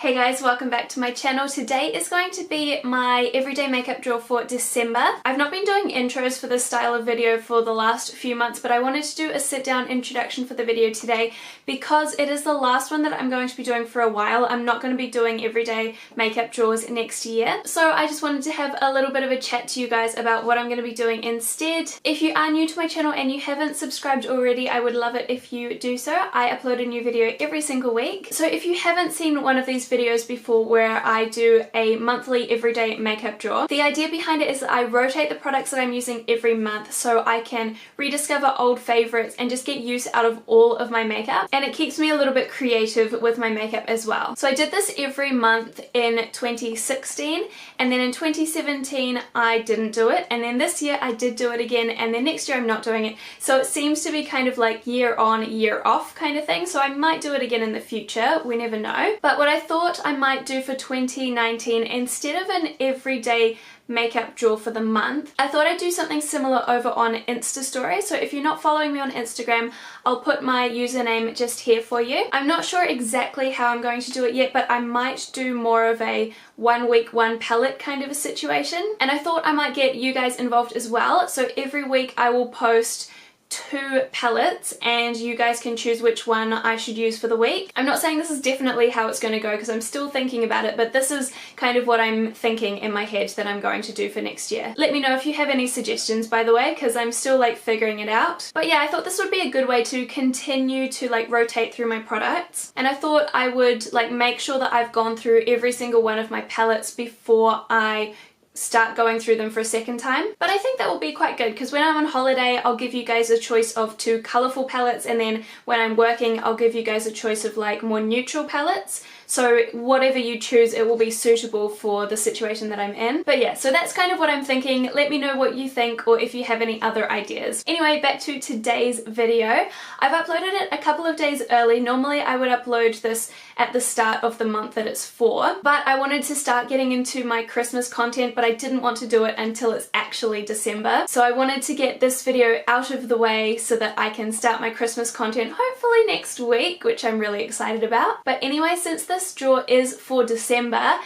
Hey guys, welcome back to my channel. Today is going to be my everyday makeup draw for December. I've not been doing intros for this style of video for the last few months, but I wanted to do a sit down introduction for the video today because it is the last one that I'm going to be doing for a while. I'm not going to be doing everyday makeup draws next year. So I just wanted to have a little bit of a chat to you guys about what I'm going to be doing instead. If you are new to my channel and you haven't subscribed already, I would love it if you do so. I upload a new video every single week. So if you haven't seen one of these videos before where I do a monthly everyday makeup draw, the idea behind it is that I rotate the products that I'm using every month so I can rediscover old favorites and just get use out of all of my makeup, and it keeps me a little bit creative with my makeup as well. So I did this every month in 2016, and then in 2017 I didn't do it, and then this year I did do it again, and then next year I'm not doing it. So it seems to be kind of like year on year off kind of thing, so I might do it again in the future, we never know. But what I thought I might do for 2019, instead of an everyday makeup draw for the month, I thought I'd do something similar over on Insta story. So if you're not following me on Instagram, I'll put my username just here for you. I'm not sure exactly how I'm going to do it yet, but I might do more of a 1 week, 1 palette kind of a situation. And I thought I might get you guys involved as well. So every week I will post 2 palettes and you guys can choose which one I should use for the week. I'm not saying this is definitely how it's going to go because I'm still thinking about it, but this is kind of what I'm thinking in my head that I'm going to do for next year. Let me know if you have any suggestions, by the way, because I'm still like figuring it out. But yeah, I thought this would be a good way to continue to like rotate through my products, and I thought I would like make sure that I've gone through every single one of my palettes before I start going through them for a second time. But I think that will be quite good because when I'm on holiday I'll give you guys a choice of 2 colourful palettes, and then when I'm working I'll give you guys a choice of like more neutral palettes. So whatever you choose, it will be suitable for the situation that I'm in. But yeah, so that's kind of what I'm thinking. Let me know what you think or if you have any other ideas. Anyway, back to today's video. I've uploaded it a couple of days early. Normally I would upload this at the start of the month that it's for, but I wanted to start getting into my Christmas content, but I didn't want to do it until it's actually December. So I wanted to get this video out of the way so that I can start my Christmas content hopefully next week, which I'm really excited about. But anyway, since this draw is for December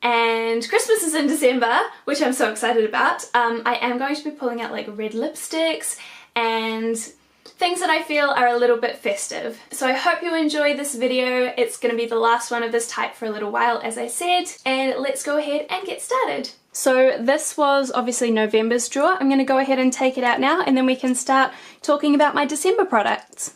and Christmas is in December, which I'm so excited about, I am going to be pulling out like red lipsticks and things that I feel are a little bit festive. So I hope you enjoy this video. It's going to be the last one of this type for a little while, as I said, and let's go ahead and get started. So this was obviously November's draw. I'm going to go ahead and take it out now, and then we can start talking about my December products.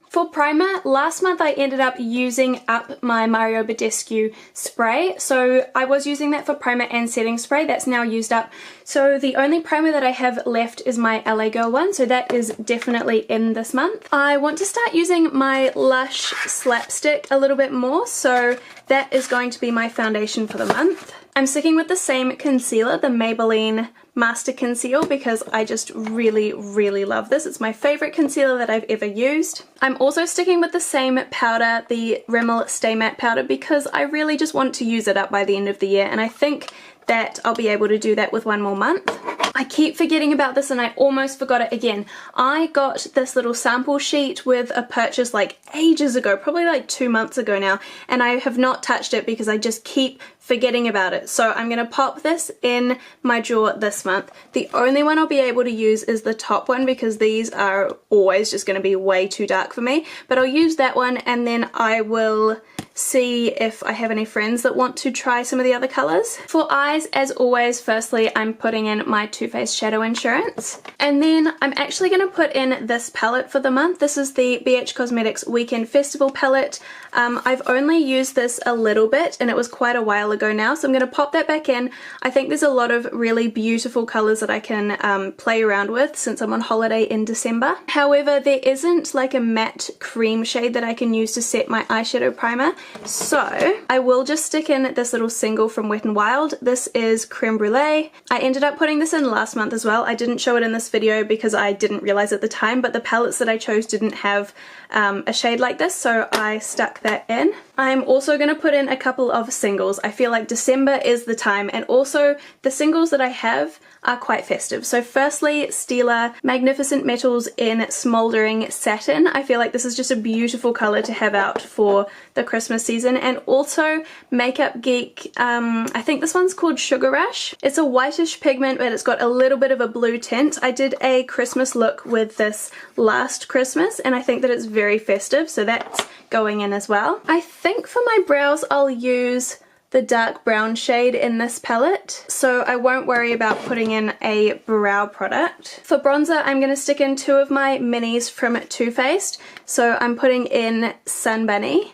For primer, last month I ended up using up my Mario Badescu spray, so I was using that for primer and setting spray. That's now used up. So the only primer that I have left is my LA Girl one, so that is definitely in this month. I want to start using my Lush Slapstick a little bit more, so that is going to be my foundation for the month. I'm sticking with the same concealer, the Maybelline Master Conceal, because I just really love this. It's my favorite concealer that I've ever used. I'm also sticking with the same powder, the Rimmel Stay Matte powder, because I really just want to use it up by the end of the year, and I think that I'll be able to do that with 1 more month. I keep forgetting about this and I almost forgot it again. I got this little sample sheet with a purchase like ages ago, probably like 2 months ago now, and I have not touched it because I just keep forgetting about it. So I'm going to pop this in my drawer this month. The only one I'll be able to use is the top one because these are always just going to be way too dark for me, but I'll use that one, and then I will see if I have any friends that want to try some of the other colours. For eyes, as always, firstly I'm putting in my Too Faced Shadow Insurance, and then I'm actually going to put in this palette for the month. This is the BH Cosmetics Weekend Festival palette. I've only used this a little bit and it was quite a while ago now, so I'm going to pop that back in. I think there's a lot of really beautiful colours that I can play around with since I'm on holiday in December. However, there isn't like a matte cream shade that I can use to set my eyeshadow primer, So I will just stick in this little single from Wet n Wild. This is Creme Brulee. I ended up putting this in last month as well. I didn't show it in this video because I didn't realize at the time, but the palettes that I chose didn't have a shade like this, so I stuck that in. I'm also going to put in a couple of singles. I feel like December is the time, and also the singles that I have are quite festive. So firstly, Stila Magnificent Metals in Smouldering Satin. I feel like this is just a beautiful colour to have out for the Christmas season. And also Makeup Geek, I think this one's called Sugar Rush. It's a whitish pigment, but it's got a little bit of a blue tint. I did a Christmas look with this last Christmas, and I think that it's very festive, so that's going in as well. I think for my brows I'll use the dark brown shade in this palette, so I won't worry about putting in a brow product. For bronzer, I'm going to stick in two of my minis from Too Faced. So I'm putting in Sun Bunny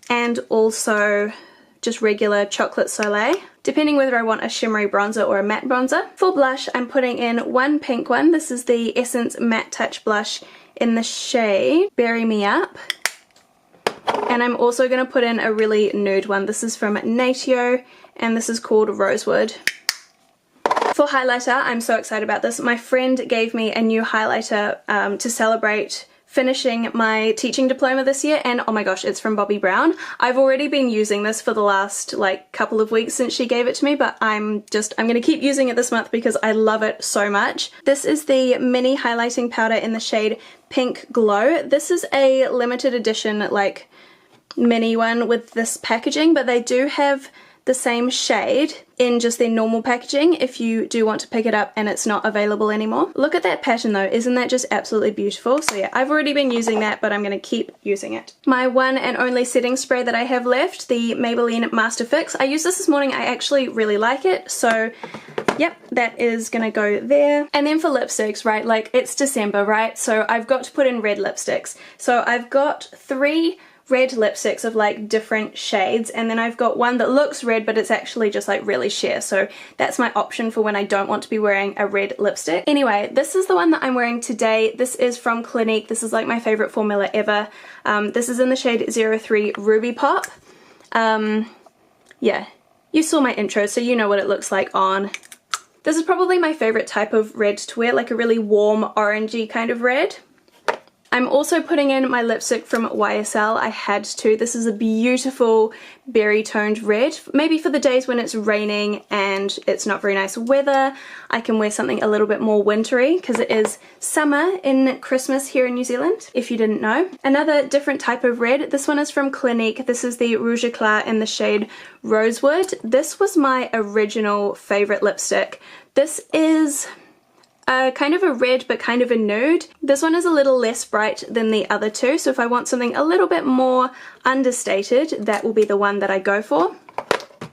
and also just regular Chocolate Soleil, depending whether I want a shimmery bronzer or a matte bronzer. For blush, I'm putting in one pink one. This is the Essence Matte Touch Blush in the shade Bury Me Up. And I'm also going to put in a really nude one. This is from Natio, and this is called Rosewood. For highlighter, I'm so excited about this. My friend gave me a new highlighter to celebrate finishing my teaching diploma this year, and oh my gosh, it's from Bobbi Brown. I've already been using this for the last couple of weeks since she gave it to me, but I'm going to keep using it this month because I love it so much. This is the mini highlighting powder in the shade Pink Glow. This is a limited edition mini one with this packaging, but they do have the same shade in just their normal packaging if you do want to pick it up and it's not available anymore. Look at that pattern though, isn't that just absolutely beautiful? So yeah, I've already been using that, but I'm going to keep using it. My one and only setting spray that I have left, the Maybelline Master Fix. I used this morning, I actually really like it, so yep, that is gonna go there. And then for lipsticks, right, it's December, right, so I've got to put in red lipsticks. So I've got 3 red lipsticks of different shades, and then I've got one that looks red but it's actually just really sheer, so that's my option for when I don't want to be wearing a red lipstick. Anyway, this is the one that I'm wearing today. This is from Clinique. This is my favorite formula ever. This is in the shade 03 Ruby Pop. Yeah, you saw my intro, so you know what it looks like on. This is probably my favorite type of red to wear, a really warm orangey kind of red. I'm also putting in my lipstick from YSL. I had to. This is a beautiful berry toned red. Maybe for the days when it's raining and it's not very nice weather, I can wear something a little bit more wintry because it is summer in Christmas here in New Zealand, if you didn't know. Another different type of red. This one is from Clinique. This is the Rouge Eclat in the shade Rosewood. This was my original favorite lipstick. This is kind of a red but kind of a nude. This one is a little less bright than the other two, so if I want something a little bit more understated, that will be the one that I go for.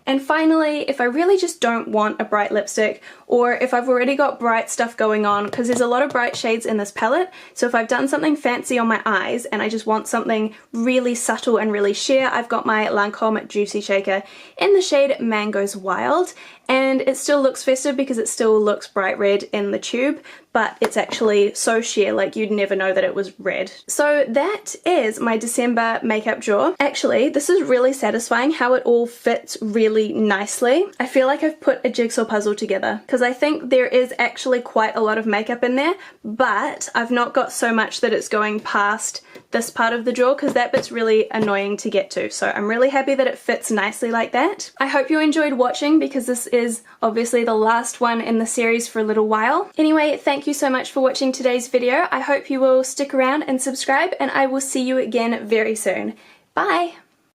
And finally, if I really just don't want a bright lipstick, or if I've already got bright stuff going on, because there's a lot of bright shades in this palette, so if I've done something fancy on my eyes and I just want something really subtle and really sheer, I've got my Lancome Juicy Shaker in the shade Mangoes Wild, and it still looks festive because it still looks bright red in the tube, but it's actually so sheer, you'd never know that it was red. So that is my December makeup drawer. Actually, this is really satisfying how it all fits really nicely. I feel like I've put a jigsaw puzzle together because I think there is actually quite a lot of makeup in there, but I've not got so much that it's going past this part of the drawer because that bit's really annoying to get to. So I'm really happy that it fits nicely like that. I hope you enjoyed watching because this is obviously the last one in the series for a little while. Anyway, thank you so much for watching today's video. I hope you will stick around and subscribe, and I will see you again very soon. Bye!